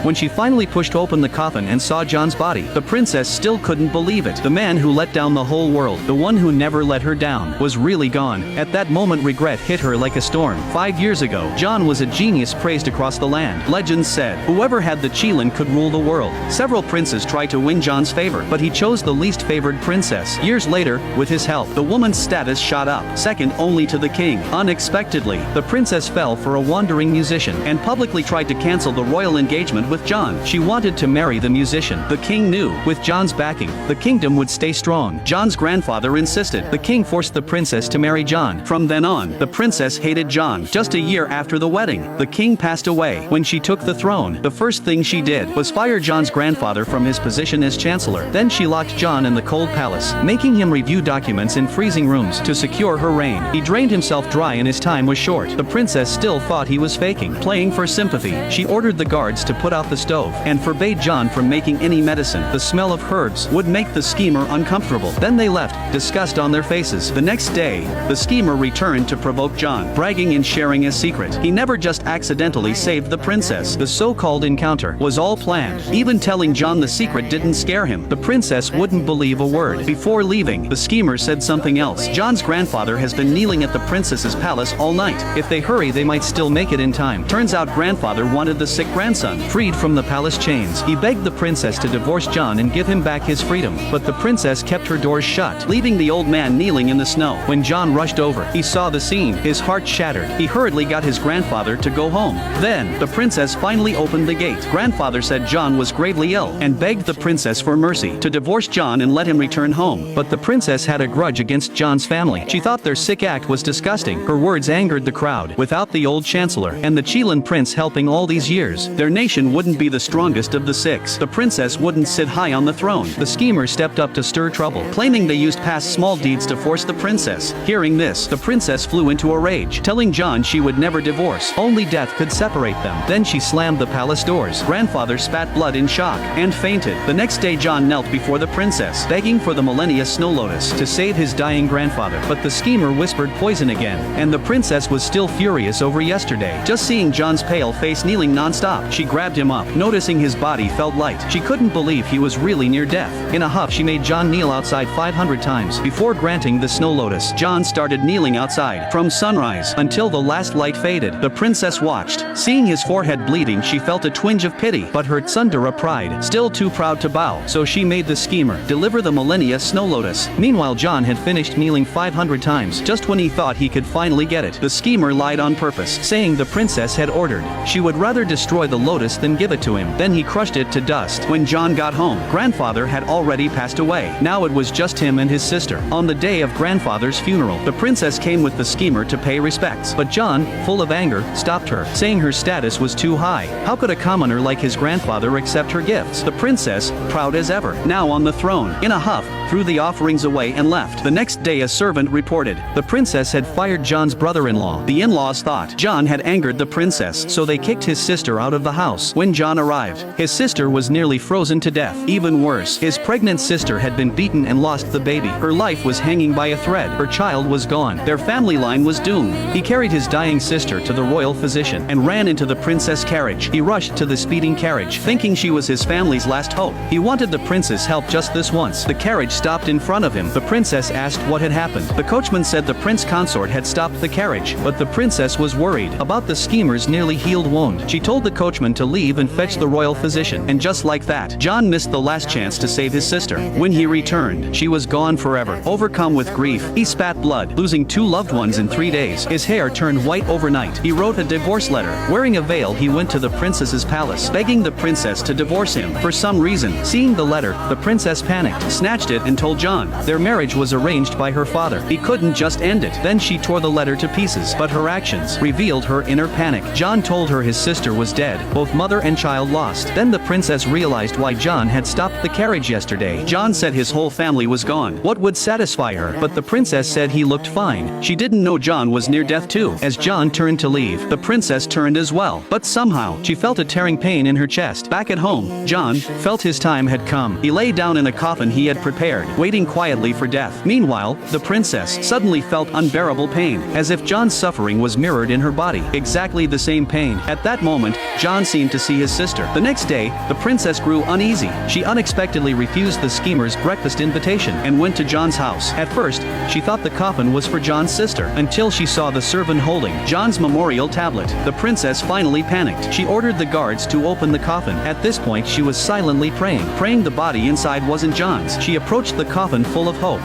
When she finally pushed open the coffin and saw John's body, the princess still couldn't believe it. The man who let down the whole world, the one who never let her down, was really gone. At that moment regret hit her like a storm. 5 years ago, John was a genius praised across the land. Legends said, whoever had the Qilin could rule the world. Several princes tried to win John's favor, but he chose the least favored princess. Years later, with his help, the woman's status shot up, second only to the king. Unexpectedly, the princess fell for a wandering musician and publicly tried to cancel the royal engagement with John. She wanted to marry the musician. The king knew, with John's backing, the kingdom would stay strong. John's grandfather insisted. The king forced the princess to marry John. From then on, the princess hated John. Just a year after the wedding, the king passed away. When she took the throne, the first thing she did was fire John's grandfather from his position as chancellor. Then she locked John in the cold palace, making him review documents in freezing rooms to secure her reign. He drained himself dry and his time was short. The princess still thought he was faking, playing for sympathy. She ordered the guards to put out the stove and forbade John from making any medicine. The smell of herbs would make the schemer uncomfortable. Then they left, disgust on their faces. The next day, the schemer returned to provoke John, bragging and sharing his secret. He never just accidentally saved the princess. The so-called encounter was all planned. Even telling John the secret didn't scare him. The princess wouldn't believe a word. Before leaving, the schemer said something else. John's grandfather has been kneeling at the princess's palace all night. If they hurry, they might still make it in time. Turns out grandfather wanted the sick grandson freed from the palace chains. He begged the princess to divorce John and give him back his freedom, but the princess kept her doors shut, leaving the old man kneeling in the snow. When John rushed over, he saw the scene. His heart shattered. He hurriedly got his grandfather to go home. Then, the princess finally opened the gate. Grandfather said John was gravely ill and begged the princess for mercy to divorce John and let him return home. But the princess had a grudge against John's family. She thought their sick act was disgusting. Her words angered the crowd. Without the old chancellor and the Qilin prince helping all these years, their nation wouldn't be the strongest of the six. The princess wouldn't sit high on the throne. The schemer stepped up to stir trouble, claiming they used past small deeds to force the princess. Hearing this, the princess flew into a rage, telling John she would never divorce. Only death could separate them. Then she slammed the palace doors. Grandfather spat blood in shock and fainted. The next day John knelt before the princess, begging for the millennia snow lotus to save his dying grandfather. But the schemer whispered poison again, and the princess was still furious over yesterday. Just seeing John's pale face kneeling non-stop, she grabbed him up, noticing his body felt light. She couldn't believe he was really near death. In a huff she made John kneel outside 500 times. Before granting the snow lotus, John started kneeling outside, from sunrise until the last light faded. The princess watched. Seeing his forehead bleeding, she felt a twinge of pity, but her Tsundere pride, still too proud to bow, so she made the schemer deliver the millennia snow lotus. Meanwhile John had finished kneeling 500 times. Just when he thought he could finally get it, the schemer lied on purpose, saying the princess had ordered she would rather destroy the lotus than give it to him. Then he crushed it to dust. When John got home, grandfather had already passed away. Now it was just him and his sister. On the day of grandfather's funeral, the princess came with the schemer to pay respects, but John, full of anger, stopped her, saying her status was too high. How could a commoner like his grandfather accept her gifts? The princess, proud as ever, now on the throne, in a huff, threw the offerings away and left. The next day a servant reported the princess had fired John's brother-in-law. The in-laws thought John had angered the princess, so they kicked his sister out of the house. When John arrived, his sister was nearly frozen to death. Even worse, his pregnant sister had been beaten and lost the baby. Her life was hanging by a thread. Her child was gone. Their family line was doomed. He carried his dying sister to the royal physician and ran into the princess' carriage. He rushed to the speeding carriage, thinking she was his family's last hope. He wanted the prince's help just this once. The carriage stopped in front of him. The princess asked what had happened. The coachman said the prince consort had stopped the carriage, but the princess was worried about the schemer's nearly healed wound. She told the coachman to leave and fetch the royal physician, and just like that, John missed the last chance to save his sister. When he returned, she was gone forever. Overcome with grief, he spat blood, losing 2 loved ones in 3 days. His hair turned white overnight. He wrote a divorce letter. Wearing a veil, he went to the princess's palace, begging the princess to divorce him. For some reason, seeing the letter, the princess panicked, snatched it and told John their marriage was arranged by her father. He couldn't just end it. Then she tore the letter to pieces, but her actions revealed her inner panic. John told her his sister was dead, both mother and child lost. Then the princess realized why John had stopped the carriage yesterday. John said his whole family was gone. What would satisfy her? But the princess said he looked fine. She didn't know John was near death too. As John turned to leave, the princess turned as well. But somehow, she felt a tearing pain in her chest. Back at home, John felt his time had come. He lay down in a coffin he had prepared, waiting quietly for death. Meanwhile, the princess suddenly felt unbearable pain, as if John's suffering was mirrored in her body. Exactly the same pain. At that moment, John seemed to see see his sister. The next day, the princess grew uneasy. She unexpectedly refused the schemer's breakfast invitation and went to John's house. At first, she thought the coffin was for John's sister, until she saw the servant holding John's memorial tablet. The princess finally panicked. She ordered the guards to open the coffin. At this point she was silently praying the body inside wasn't John's. She approached the coffin full of hope.